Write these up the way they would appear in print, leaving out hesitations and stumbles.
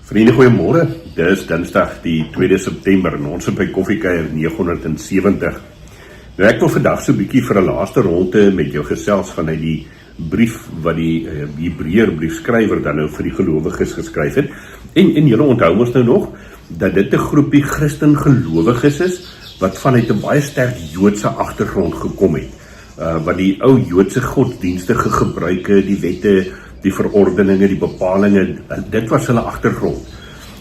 Vriende, goeiemôre. Dis Dinsdag die 2 September en ons is by Koffiekuier 970. Nou ek wil vandag so 'n bietjie vir 'n laaste ronde met jou gesels vanuit die brief wat die Hebreër briefskrywer dan nou vir die gelowiges geskryf het. En julle onthou ons nou nog dat dit 'n groepie Christen gelowiges is wat vanuit 'n baie sterk Joodse agtergrond gekom het. Wat die ou Joodse godsdienstige gebruike, die wette, die verordeninge, die bepalinge, dit was hulle agtergrond.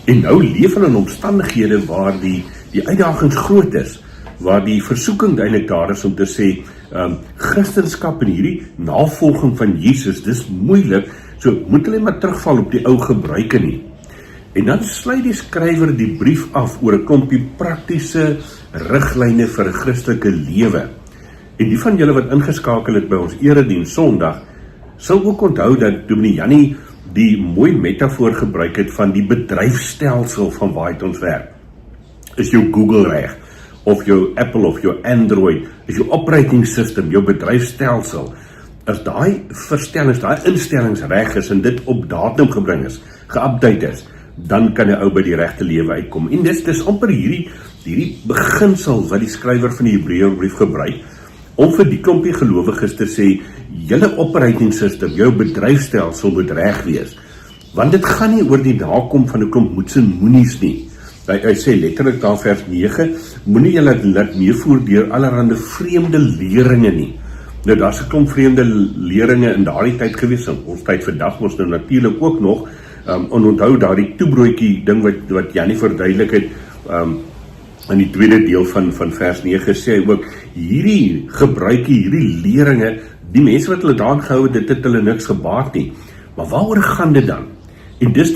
En nou leef hulle in omstandighede waar die uitdagings groot is, waar die versoeking eintlik daar is om te sê, Christenskap en hierdie navolging van Jesus, dis moeilik, so moet hulle maar terugval op die ou gebruike nie. En dan sluit die skrywer die brief af oor 'n klompie praktiese riglyne vir 'n Christelike lewe. En die van julle wat ingeskakel het by ons erediens Sondag, sal ook onthou dat Dominee Jannie die mooi metafoor gebruik het van die bedryfstelsel van waar ons werk. Is jou Google reg, of jou Apple of jou Android, is jou operating system, jou bedryfstelsel, as daai verstellings, daai instellings reg is en dit op datum gebring is, geupdate is, dan kan 'n ou by die regte lewe uitkom. En dis amper hierdie beginsel wat die skrywer van die Hebreërbrief gebruik, om vir die klompie gelowiges te sê, julle operating system, jou bedryfstelsel moet reg wees. Want dit gaan nie oor die nakom van 'n klomp moets en moenies nie. Hy sê letterlik daar vers 9, moenie julle laat meevoer deur allerhande vreemde leringe nie. Nou daar's 'n klomp vreemde leringe in daardie tyd gewees, in ons tyd vandag ons nou natuurlik ook nog, en onthou daardie toebroodjie ding wat Jannie verduidelik het, in die tweede deel van vers 9 sê hy ook, hierdie gebruike, hierdie leringe, die mense wat hulle daan gehou het, dit het hulle niks gebaat nie. Maar waaroor gaan dit dan? En dis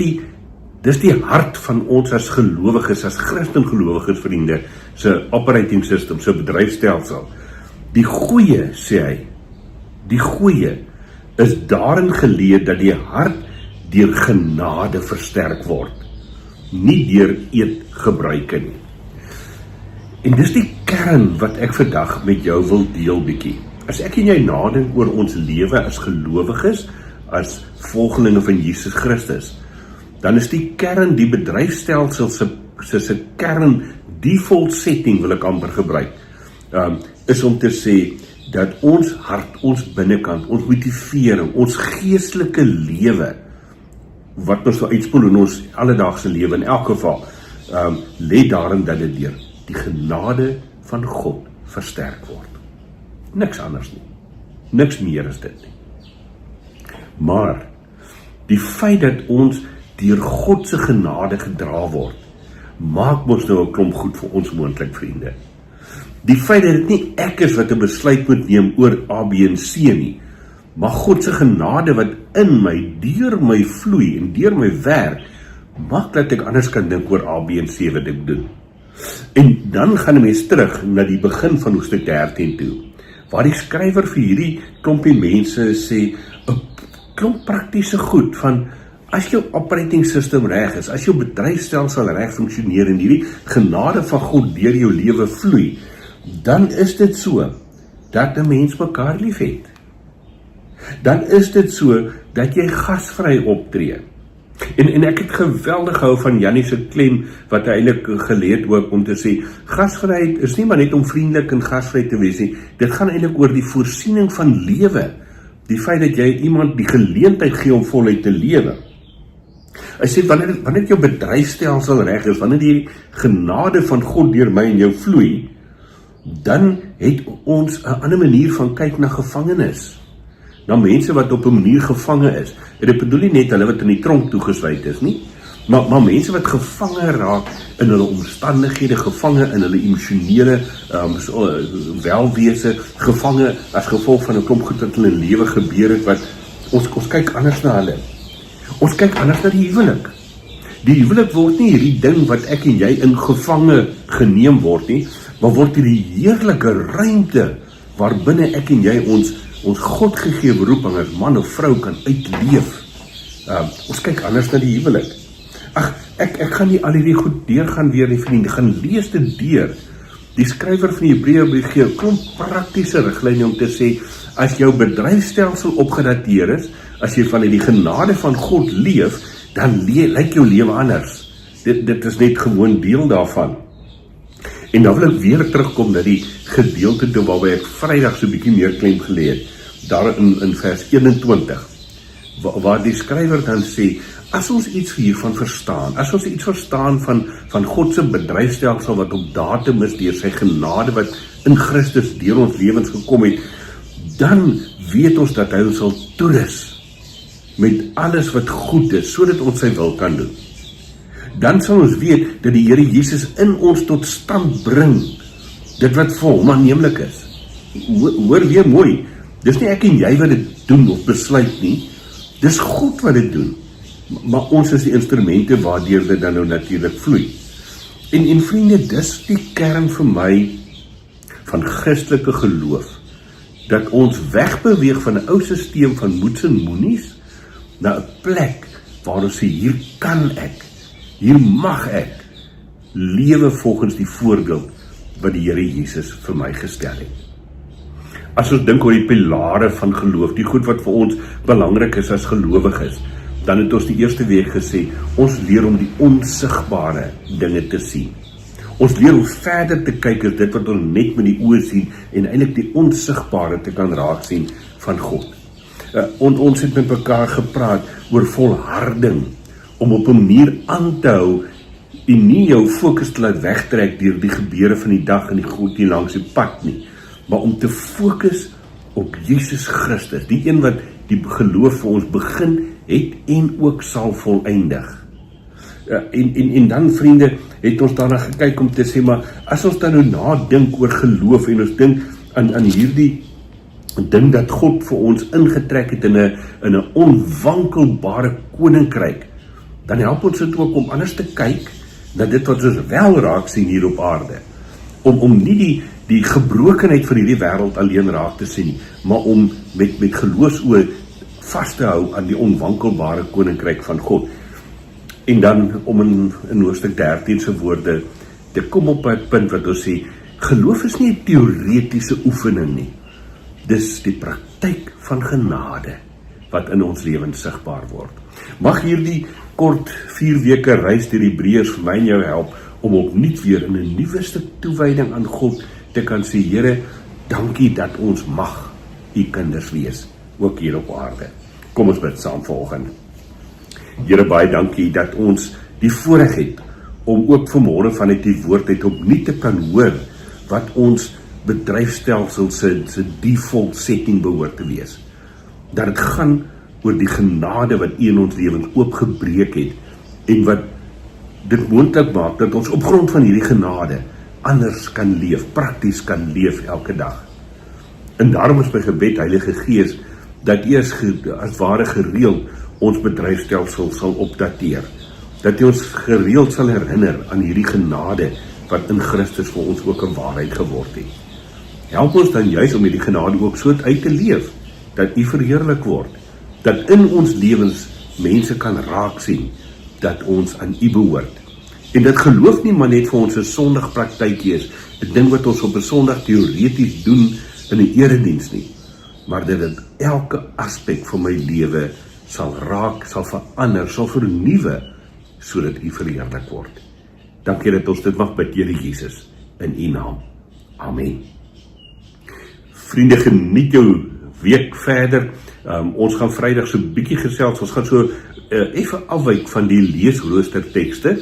die hart van ons as gelowiges, as Christen gelowiges vriende, se operating system, se bedryfstelsel. Die goeie, sê hy, die goeie is daarin geleë dat die hart deur genade versterk word, nie deur eetgebruike nie. En dis die kern wat ek vandag met jou wil deel bietjie. As ek en jy nadink oor ons lewe as gelowiges, as volgelinge van Jesus Christus, dan is die kern, die bedryfstelsel se kern, default setting wil ek amper gebruik, is om te sê, dat ons hart, ons binnekant, ons motivering, ons geestelike lewe, wat ons sal uitspoel in ons alledaagse lewe, in elk geval, lê daarin dat dit deur die genade van God versterk word. Niks anders nie. Niks meer is dit nie. Maar, die feit dat ons deur God se genade gedra word, maak ons nou 'n klomp goed vir ons moontlik, vriende. Die feit dat dit nie ek is wat 'n besluit moet neem oor A, B en C nie, maar God se genade wat in my, deur my vloei en deur my werk, maak dat ek anders kan dink oor A, B en C wat ek doen. En dan gaan 'n mens terug na die begin van hoofstuk 13 toe, waar die skrywer vir hierdie klompie mense sê, 'n klomp praktiese goed van, as jou operating system reg is, as jou bedryfstelsel reg funksioneer en hierdie genade van God deur jou lewe vloei, dan is dit so, dat 'n mens mekaar lief het. Dan is dit so, dat jy gasvry optree. En ek het geweldig gehou van Jannie se klem, wat hy eintlik geleerd ook om te sê, gasvryheid is nie maar net om vriendelik en gasvry te wees nie, dit gaan eintlik oor die voorsiening van lewe, die feit dat jy iemand die geleentheid gee om voluit te lewe. Hy sê, wanneer jou bedryfstelsel reg is, wanneer die genade van God deur my en jou vloei, dan het ons 'n ander manier van kyk na gevangenes, na mense wat op 'n manier gevange is. En ek bedoel nie net hulle wat in die tronk toegesluit is nie, maar mense wat gevange raak in hulle omstandighede, gevange in hulle emosionele welwese, gevange as gevolg van 'n klomp goed wat in hulle lewe gebeur het, wat ons kyk anders na hulle. Ons kyk anders na die huwelik. Die huwelik word nie hierdie ding wat ek en jy in gevange geneem word nie, maar word hierdie heerlike ruimte waarbinne ek en jy ons God gegee beroeping as man of vrou kan uitleef. Ons kyk anders na die huwelik. Ag, ek gaan nie al hierdie goed deurgaan weer nie, vriende, gaan lees dit deur. Die skrywer van die Hebreërbrief gee 'n klomp praktiese riglyne om te sê, as jou bedryfstelsel opgedateer is, as jy van die genade van God leef, dan lyk jou lewe anders. Dit is net gewoon deel daarvan. En dan wil ek weer terugkom na die gedeelte toe waarby ek Vrydag so 'n bietjie meer klem gelê het, daar in vers 21, waar die skrywer dan sê, as ons iets hiervan verstaan, as ons iets verstaan van God se bedryfstelsel wat op datum is deur sy genade wat in Christus deur ons lewens gekom het, dan weet ons dat hy ons sal toerus met alles wat goed is, sodat ons sy wil kan doen. Dan sal ons weet dat die Here Jesus in ons tot stand bring dit wat vir hom aanneemlik is. Hoor weer mooi, dis nie ek en jy wat dit doen of besluit nie, dis God wat dit doen, maar ons is die instrumente waardeur dit dan nou natuurlik vloei. En vriende, dis die kern vir my van Christelike geloof, dat ons wegbeweeg van 'n ou sisteem van moets en moenies na 'n plek waar ons sê, hier kan ek, hier mag ek lewe volgens die voorbeeld wat die Here Jesus vir my gestel het. As ons dink oor die pilare van geloof, die goed wat vir ons belangrik is as gelowiges, dan het ons die eerste week gesê, ons leer om die onsigbare dinge te sien. Ons leer om verder te kyk as dit wat ons net met die oë sien, en eintlik die onsigbare te kan raak sien van God. Ons het met mekaar gepraat oor volharding, om op 'n manier aan te hou, en nie jou fokus te laat wegtrek deur die gebeure van die dag en die goed nie langs die pad nie, maar om te fokus op Jesus Christus, die een wat die geloof vir ons begin het en ook sal voleindig. En dan, vriende, het ons daarna gekyk om te sê, maar as ons dan nou nadink oor geloof en ons dink aan hierdie ding dat God vir ons ingetrek het in 'n onwankelbare koninkryk, dan help ons dit ook om anders te kyk na dit wat ons wel raak sien hier op aarde. Om nie die gebrokenheid van hierdie wêreld alleen raak te sien nie, maar om met geloofsoë vas te hou aan die onwankelbare koninkryk van God. En dan om in hoofstuk 13 se woorde te kom op 'n punt wat ons sê, geloof is nie 'n teoretiese oefening nie. Dis die praktyk van genade wat in ons lewens sigbaar word. Mag hierdie kort 4 weke reis deur Hebreërs vir my en jou help om opnuut weer in 'n nuwe stuk toewyding aan God te kan sê, Here, dankie dat ons mag u kinders wees, ook hier op aarde. Kom ons bid saam vanoggend. Here, baie dankie dat ons die voorreg het om ook vanmôre vanuit die woord uit opnuut te kan hoor wat ons bedryfstelsel se default setting behoort te wees. Dat dit gaan oor die genade wat u in ons lewens oopgebreek het en wat dit moontlik maak dat ons op grond van hierdie genade anders kan leef, prakties kan leef elke dag. En daarom is my gebed, Heilige Gees, dat u as ware gereeld ons bedryfstelsel sal opdateer. Dat u ons gereeld sal herinner aan hierdie genade wat in Christus vir ons ook 'n waarheid geword het. Help ons dan juis om hierdie genade ook so uit te leef, dat u verheerlik word, dat in ons lewens mense kan raak sien, dat ons aan u behoort. En dit geloof nie maar net vir ons 'n Sondag praktykie is, 'n ding wat ons op 'n Sondag teoreties doen in 'n erediens nie, maar dat dit elke aspek van my lewe sal raak, sal verander, sal vernuwe, sodat u verheerlik word. Dankie dat ons dit mag bid, Here Jesus, in u naam. Amen. Vriende, geniet jou week verder. Ons gaan Vrydag so 'n bietjie gesels, ons gaan so effe afwyk van die leesroostertekste,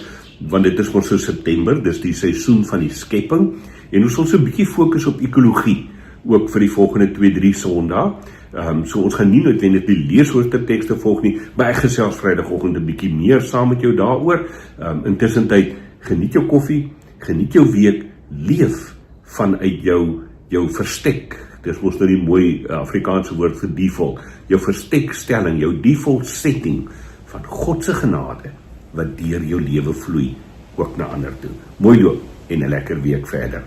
want dit is ons so September, dis die seisoen van die skepping, en ons sal so 'n bietjie fokus op ekologie, ook vir die volgende 2-3 Sondae. So ons gaan nie noodwendig die leesroostertekste volg nie, maar ek gesels Vrydagoggend 'n bietjie meer saam met jou daaroor. Intussen tyd, geniet jou koffie, geniet jou week, leef vanuit jou verstek. Dis mos nou die mooi Afrikaanse woord vir default, jou verstekstelling, jou default setting van God se genade wat deur jou lewe vloei, ook na ander toe. Mooi loop en 'n lekker week verder.